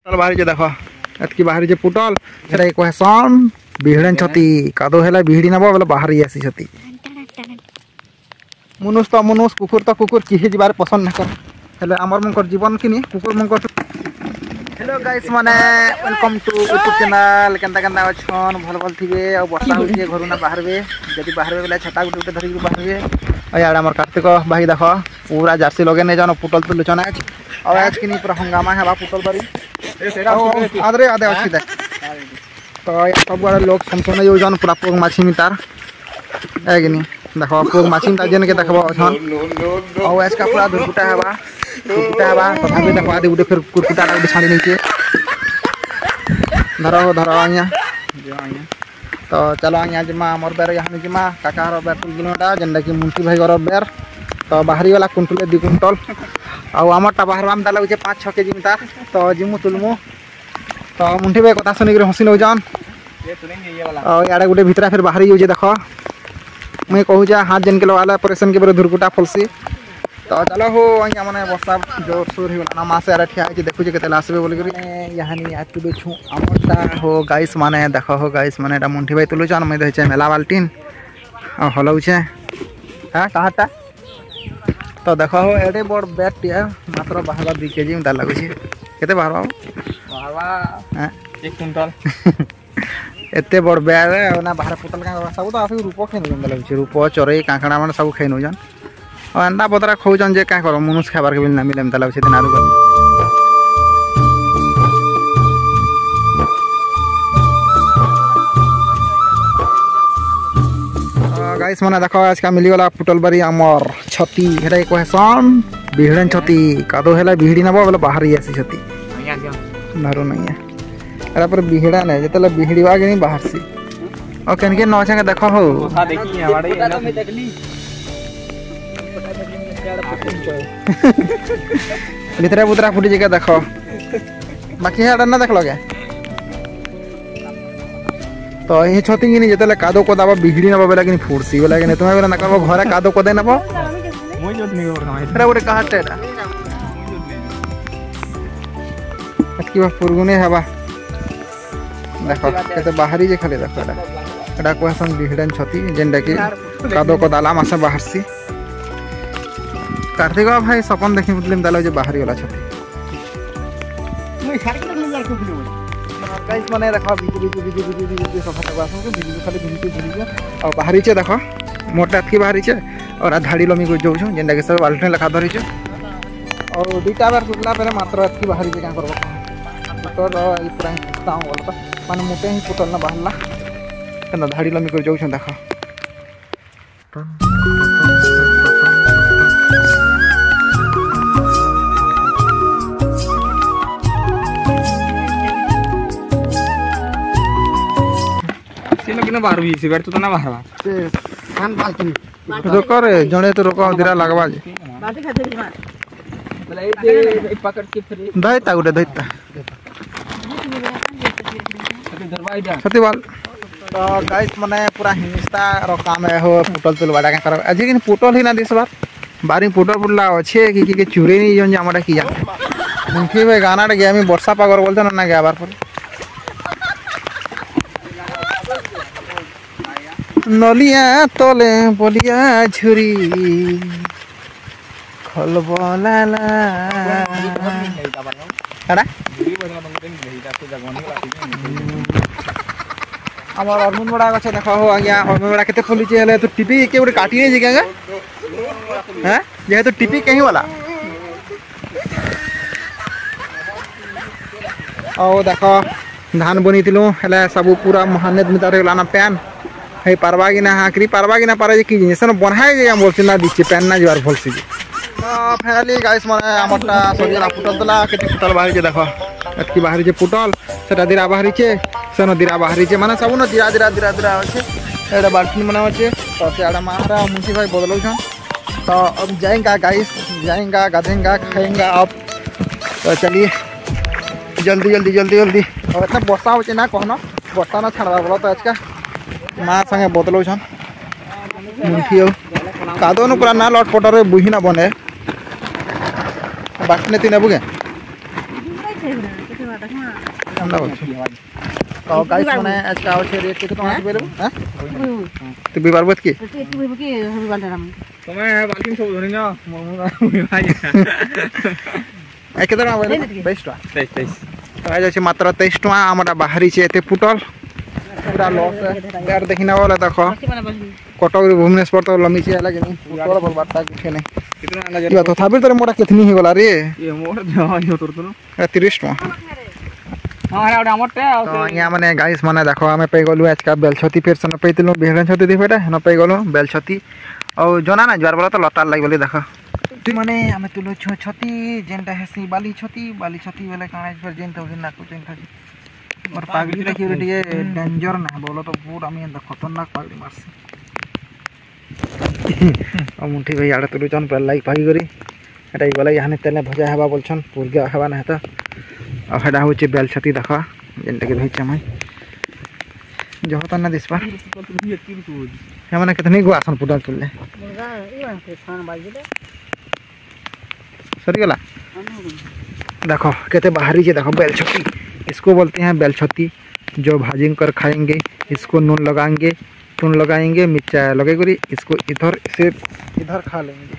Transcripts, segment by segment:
पुटल बाहरी जे देखो एतकी बाहरी जे पुटल सेटा कहसन बिहड़न छती कादो हेला बिहड़ी नब बोले बाहरी आसी छती मनुष कुकुर किहि जीवार पसंद न कर हेले हमर मनकर जीवन किनी कुकुर मनकर। हेलो गाइस माने वेलकम टू यूट्यूब चैनल केनता केनता अछन भल भल थिबे और वर्षा होइए घरु ना बाहरबे जदी बाहरबे बेला छाता गुटे धरि बाहरबे आ यार हमर कार्तिक भाई देखो पूरा जर्सी लगे ने जानो पुटल तो लुचना आज और आज किनी पूरा हंगामा है बा पुटल बारी आदरे आदे अछि दे तो सब बड़ा लोग समसोना योजन पूरा पोग माछी मितार एगनी देखो पोग माछी मितार जन के देखबो अछन और आज का पूरा दुर्कुटा है बा तथा भी देखो आदि गुटे फिर कुरकुटा गुटे छाड़ी नहीं के धरो आया तो चलो आया जमा मोर बेर यहाँ जमा काका रो बेर तुल गिनोटा जंडा की मुंशी भाई रो बेर तो बाहरी वाला कुंटल 2 कुंटल और आमरटा बाहर बाम दाला उचे 5-6 केजी मिता तो जिमु तुलमु तो मुंठी भाई कथा सुनी के हसी न जान और याडे गुटे भितरा फिर बाहरी यूजे देखो मैं कहू जा हाथ जन के लगाला ऑपरेशन के बेर धुरकुटा फलसी तो चलो हो अइया माने बस्ता जोर सोर ही ना मासे आरे ठिया कि देखु जे केते लासबे बोल करी यहानी आती बेछु अमरटा हो गाइस माने देखो हो गाइस माने एटा मुंठी भाई तुलु जान मैं देछे मेला बाल्टीन आ हलौ छे हां कहाटा तो देखो हो एडे बड़ बैट टिया मात्र बाहला 2 केजी में दाल लागु छे केते बाहरवा हां 1 कुंटल एते बड़ बैट ना बाहर पुटल का सब तो आसे रूपो खेन गंदा लागु छे रूपो चोरई कांकड़ा माने सब खेनो जान और अंडा बतरा खोजन जे का करो मनुष्य खाबार के बिल ना मिले तला से दिन आरु गाइस माने देखो आज का मिली वाला पुटल बारी हमर छती हेडा कहसन बिहड़न छती कादो हेला बिहड़ी नबो बोले बाहर आसी छती नारो नहीं है एरा पर बिहड़ा ने जतले बिहड़ी वागे नहीं बाहर से और केन के नौछा के देखो हो देखी हमारे में देखली भितरा बुतरा फुटी जगह देखो बाकी है ना देख लगे तो ये छती कि जतले कादो को दाबा बिहड़ी नबा बेला कि फुरसी बेला कि तुम्हें बेला नका घरे कादो को दे नबो मोय जोत नहीं ओर एरा ओरे काटे एटा अटकी बा पुरगुने हवा देखो केते बाहरी जे खाली देखो एटा कहसन बिहड़न छती जेंडा कि कादो को दाला मासे बाहर सी कार्तिक भाई सपन देखि बुतलिम दालो जे बाहरी वाला छथि मैं सारके तक नजर को बिलो गाइस माने देखो बिजली सफा करबा सो बिजली खाली बिजली और बाहरी छे देखो मोटा की बाहरी छे और धाड़ी लमी को जोउ छु जेंडा के सब बाल्टी लखा धरि छु और दुटा बार सुतला परे मात्र की बाहरी जे का करबो पुटल ई पूरा ताऊ बोलता माने मोटे ही पुटल ना बाहरला कना धाड़ी लमी को जोउ छु देखो ना बाहर भी से बैठ तो ना बाहर से खान बाल्टी तो करे जणे तो रोको दिरा लगवा जे बाल्टी खाते मार बोले ए पकड़ के फिर दैता गुटे दैता सतीवाल तो गाइस माने पूरा हिंस्ता रो काम है हो पुटल तुल बाडा का कर आज कि पुटल ही ना दिस बारी पुटल पुटला अच्छे कि चुरे नहीं जन जामडा किया मुंठी भाई गाना गया मी वर्षा पागर बोलते ना गया बार पर नलिया तले बलिया झुरी खलबलाला कड़ा हमर अर्मुन बड़ा गछ देखो हो आज्ञा अर्मुन बड़ा केते फुली जे हले तो टीपी के उडे काटी नै जिगागा हैं जे तो टीपी कहीं वाला ओ देखो धान बनीतिलु हले सब पूरा महानेत मितारे लाना पैन हे पारबा कि ना हाकरी पारबा कि ना पारे कि जिनिस न बनाय जे हम बोलछि ना दिछि पैन ना जवार भलसी तो फाइनली गाइस माने हमरटा सरिया पुटल तला केते पुटल बाहरी जे देखो एतकी बाहरी जे पुटल सेटा दिरा बाहरी छे सेनो दिरा बाहरी छे माने सब न दिरा छे एडा बाल्टी मना छे तो सेडा मारा मुंशी भाई बदलौ छ तो अब जाएंगे गाइस जाएंगे गाधेंगे खाएंगे अब तो चलिए जल्दी और इतना बर्षा हो ना कहना बर्षा ना छाड़वा बोलो तो आज का माँ संगे बदलौ छन मुंठी कादो न पूरा ना लटपटर बुही ना बने बाटने तीन बुगे अंदा बोल तो गाइस माने आज का আছে রেট কত টাকা পেলো হ্যাঁ তুই বিবার বত কি তুমি বালতিন সব ধরি না মোর ভাই এ কত টাকা পেলো 22 টাকা 23 আজ আছে মাত্র 23 টাকা আমরা বাহারিছে এতে পুটল पूरा लॉस है यार देखिना वाला देखो कटक भुवनेश्वर तो लमीचे है लेकिन पुटल बरबाटा कुछ नहीं कितना अंदाजा ये तो थाबिर तोरे मोटा कितनी ही गला रे ये मोर जो तोर तो 30 टाका हां रे मोटे तो यहां माने गाइस माने देखो हमें पे गलु आज का बेलछती फिर सन पेतिलो बेहरन छती दे फेटा न पे गलो बेलछती और जोना ना ज्वार वाला तो लतार लाग बोली देखो माने हमें तुलो छती जेनटा हेसी बाली छती वाला काना फिर जेन तो ना कुछ था और पागड़ी रखी रे ये डेंजर ना बोलो तो पूरा मैं खतरनाक पागड़ी मारसी और मुंठी भाई आड़े तुलु चन पर लाइक पागी करी एटा गला याने तेले भजा हेबा बोलछन पुरगा हेबा ना हेता और हेडा होचे बेलछती देखा जेनटा के भेच मैं जो होता ना दिस पर हे माने कितनी गो आसन पुडल तुले सरी गला देखो कहते बाहरी जे देखो बेलछती इसको बोलते हैं बेलछती जो भाजी कर खाएंगे इसको नून लगाएंगे मिर्चा लगेगी इसको इधर से इधर खा लेंगे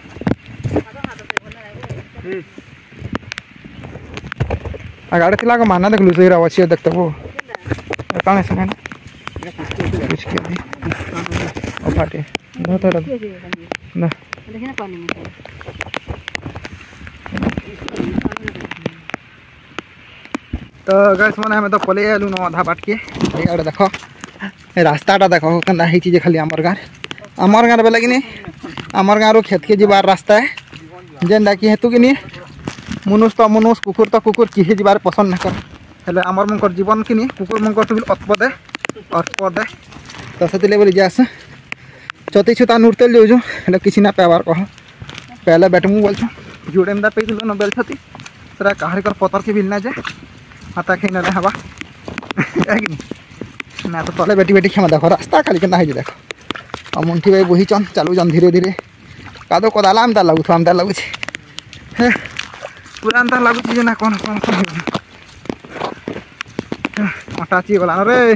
अगाड़े थिला को माना देख लू सही रहा अच्छी देखते वो कहाँ है समय कुछ के भी और फाटे ना तो ना तो गैस माने हमें तो पले आलू न आधा बाट के यार देखो रास्ताटा देखो कंदा ही चीज खाली आमर गाँव बेला कि आमर गाँव खेत के जीवार रास्ता है जेनटा कि हेतु कि मनुष तो मनुष कुकुर तो कुकुर किहे जीवार पसंद ना कर हेले आमर मंकर जीवन कि कुकुर मंकर तो अतपदे तो से बोली जास चौथी छुता नूरतेल जाऊँ हेले किसी ना पेबार कह पहले बैठमु बोल जुड़े में पे न बेल छती सर कहार कर पतर के बिलना जाए हाथा खेल ना हवा ना तो तले बेटी खेमा देखो रास्ता खाली के देखो और मुंठी भाई बही चन चालू चन धीरे धीरे कादो कदाला आमदार लगुथ आमदार लगुच पूरा अंदार लगुच ना कौन कौन अटाची गला रे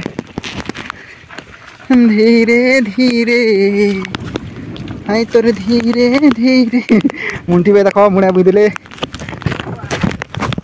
धीरे धीरे हाई तोर धीरे धीरे मुंठी भाई देखो मुड़ा बुझे